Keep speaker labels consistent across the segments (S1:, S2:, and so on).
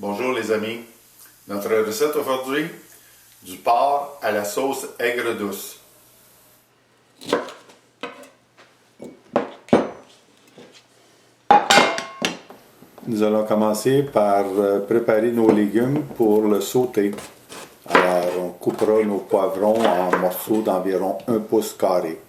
S1: Bonjour les amis. Notre recette aujourd'hui, du porc à la sauce aigre douce. Nous allons commencer par préparer nos légumes pour le sauter. Alors, on coupera nos poivrons en morceaux d'environ 1 pouce carré.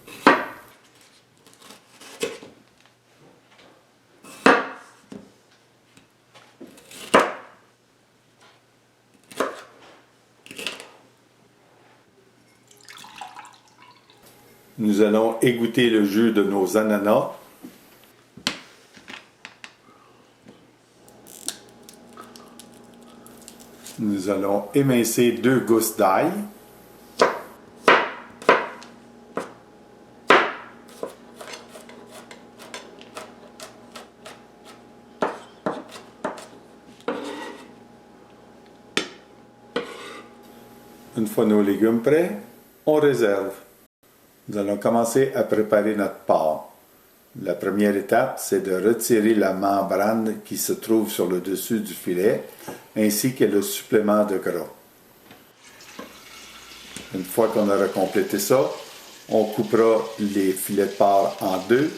S1: Nous allons égoutter le jus de nos ananas. Nous allons émincer 2 gousses d'ail. Une fois nos légumes prêts, on réserve. Nous allons commencer à préparer notre porc. La première étape, c'est de retirer la membrane qui se trouve sur le dessus du filet, ainsi que le supplément de gras. Une fois qu'on aura complété ça, on coupera les filets de porc en deux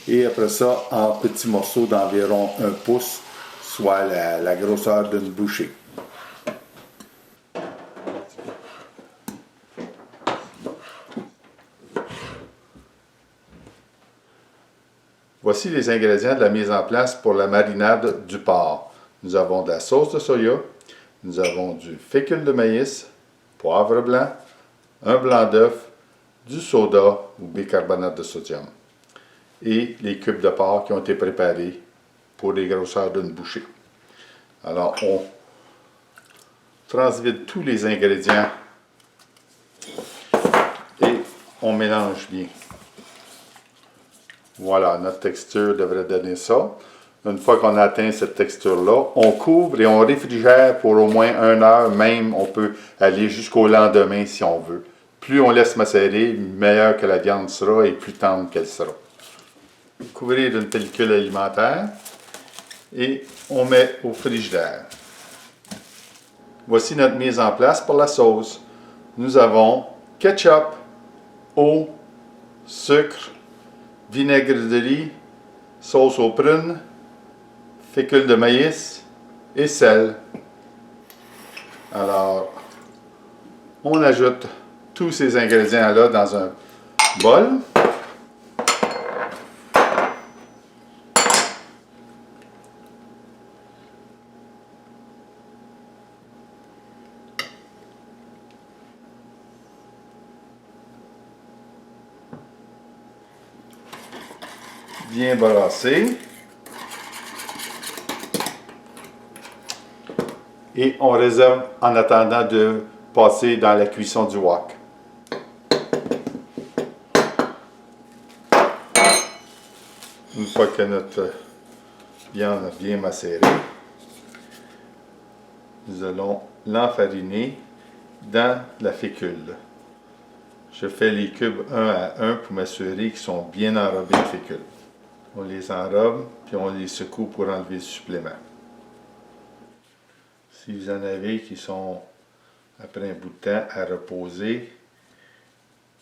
S1: et après ça en petits morceaux d'environ 1 pouce, soit la grosseur d'une bouchée. Voici les ingrédients de la mise en place pour la marinade du porc. Nous avons de la sauce de soya, nous avons du fécule de maïs, poivre blanc, un blanc d'œuf, du soda ou bicarbonate de sodium et les cubes de porc qui ont été préparés pour les grosseurs d'une bouchée. Alors on transvide tous les ingrédients et on mélange bien. Voilà, notre texture devrait donner ça. Une fois qu'on a atteint cette texture-là, on couvre et on réfrigère pour au moins 1 heure. Même, on peut aller jusqu'au lendemain si on veut. Plus on laisse macérer, meilleure que la viande sera et plus tendre qu'elle sera. Couvrir d'une pellicule alimentaire et on met au frigidaire. Voici notre mise en place pour la sauce. Nous avons ketchup, eau, sucre, vinaigre de riz, sauce aux prunes, fécule de maïs et sel. Alors, on ajoute tous ces ingrédients-là dans un bol. Bien brasser. Et on réserve en attendant de passer dans la cuisson du wok. Une fois que notre viande a bien macéré, nous allons l'enfariner dans la fécule. Je fais les cubes un à un pour m'assurer qu'ils sont bien enrobés de fécule. On les enrobe, puis on les secoue pour enlever le supplément. Si vous en avez qui sont, après un bout de temps, à reposer,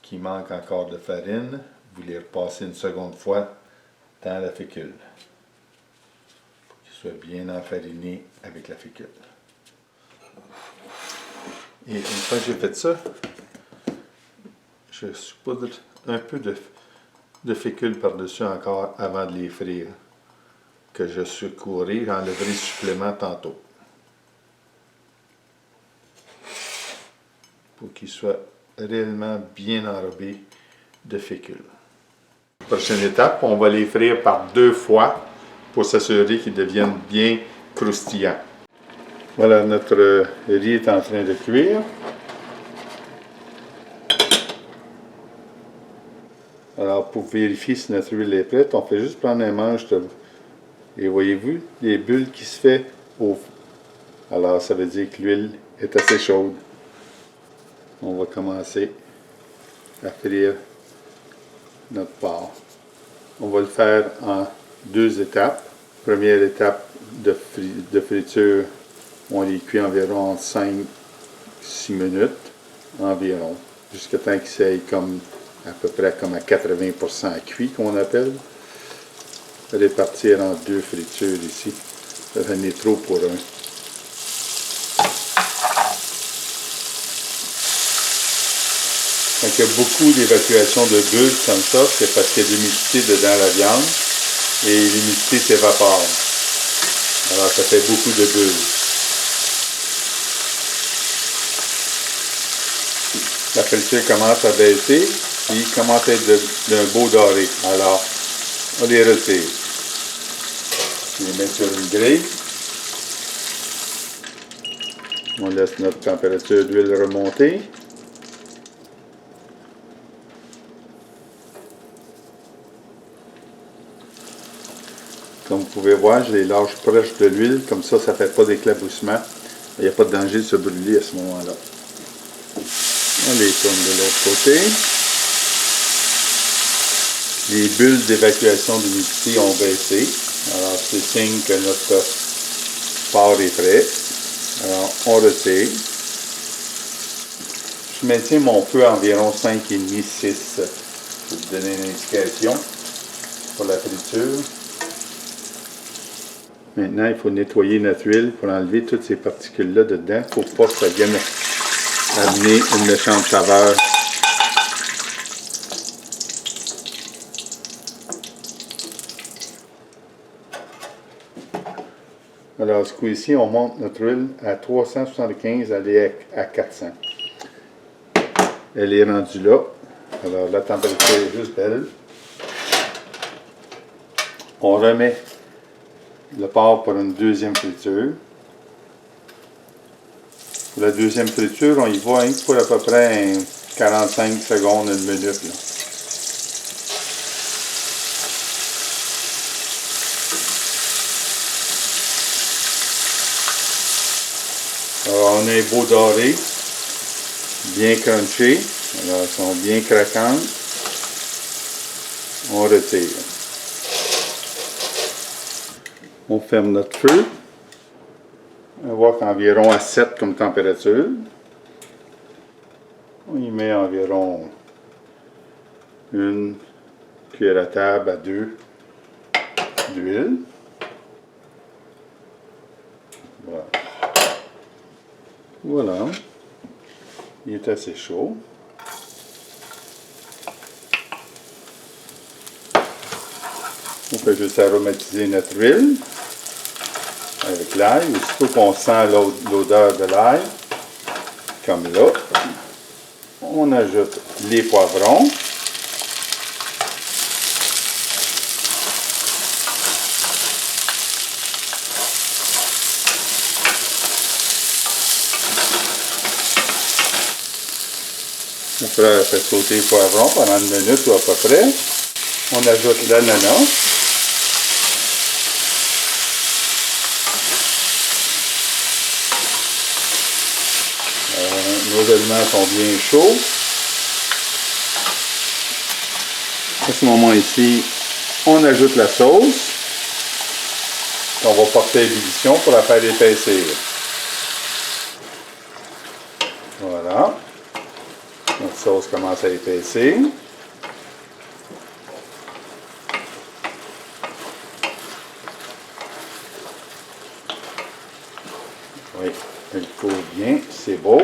S1: qui manquent encore de farine, vous les repassez une seconde fois dans la fécule, pour qu'ils soient bien enfarinés avec la fécule. Et une fois que j'ai fait ça, je saupoudre un peu de fécule par-dessus encore avant de les frire, que je secouerai, j'enlèverai le supplément tantôt, pour qu'il soit réellement bien enrobé de fécule. Prochaine étape, on va les frire par 2 fois pour s'assurer qu'ils deviennent bien croustillants. Voilà, notre riz est en train de cuire. Alors, pour vérifier si notre huile est prête, on fait juste prendre un manche de... Et voyez-vous, les bulles qui se fait au... Alors, ça veut dire que l'huile est assez chaude. On va commencer à frire notre porc. On va le faire en 2 étapes. Première étape de friture On les cuit environ 5-6 minutes, environ, jusqu'à temps qu'ils s'aillent comme à peu près comme à 80% cuit, qu'on appelle. Répartir en 2 fritures ici. Ça en est trop pour un. Quand il y a beaucoup d'évacuation de bulles comme ça, c'est parce qu'il y a de l'humidité dedans la viande et l'humidité s'évapore. Alors ça fait beaucoup de bulles. La friture commence à baisser et commence à être d'un beau doré. Alors, on les retire. On les met sur une grille. On laisse notre température d'huile remonter. Comme vous pouvez voir, je les lâche proche de l'huile, comme ça, ça ne fait pas d'éclaboussement. Il n'y a pas de danger de se brûler à ce moment-là. On les tourne de l'autre côté. Les bulles d'évacuation d'humidité ont baissé. Alors, c'est signe que notre porc est prêt. Alors, on retire. Je maintiens mon feu à environ 5,5-6 pour vous donner une indication pour la friture. Maintenant, il faut nettoyer notre huile pour enlever toutes ces particules-là dedans. Il ne faut pas que ça vienne amener une méchante saveur. Alors, ce coup-ci, on monte notre huile à 375, elle est à 400. Elle est rendue là. Alors, la température est juste belle. On remet le porc pour une deuxième friture. Pour la deuxième friture, on y va pour à peu près 45 secondes, une minute. Là. Alors, on a un beau doré, bien crunché. Alors, elles sont bien craquantes. On retire. On ferme notre feu. On va voir qu'environ à 7 comme température. On y met environ une cuillère à table à 2 d'huile. Voilà. Voilà. Il est assez chaud. On peut juste aromatiser notre huile avec l'ail. Aussitôt qu'on sent l'odeur de l'ail, comme là, on ajoute les poivrons. Après, on fait sauter les poivrons pendant une minute ou à peu près. On ajoute l'ananas. Nos aliments sont bien chauds. À ce moment ici, on ajoute la sauce qu'on va porter à ébullition pour la faire épaissir. Voilà. Notre sauce commence à épaissir. Oui, elle coule bien, c'est beau.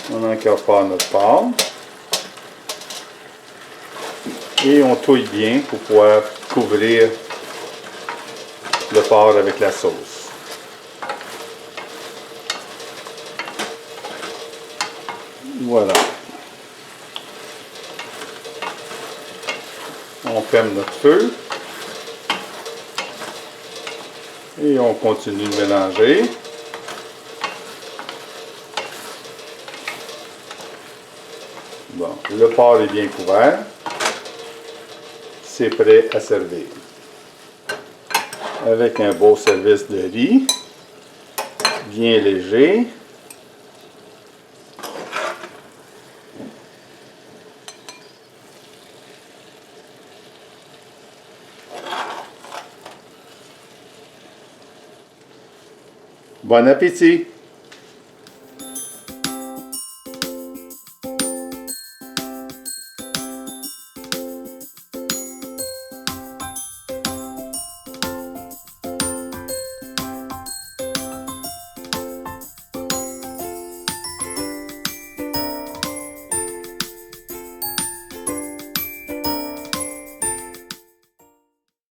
S1: On incorpore notre porc. Et on touille bien pour pouvoir couvrir le porc avec la sauce. Voilà. On ferme notre feu. Et on continue de mélanger. Bon, le porc est bien couvert. C'est prêt à servir. Avec un beau service de riz, bien léger. Bon appétit!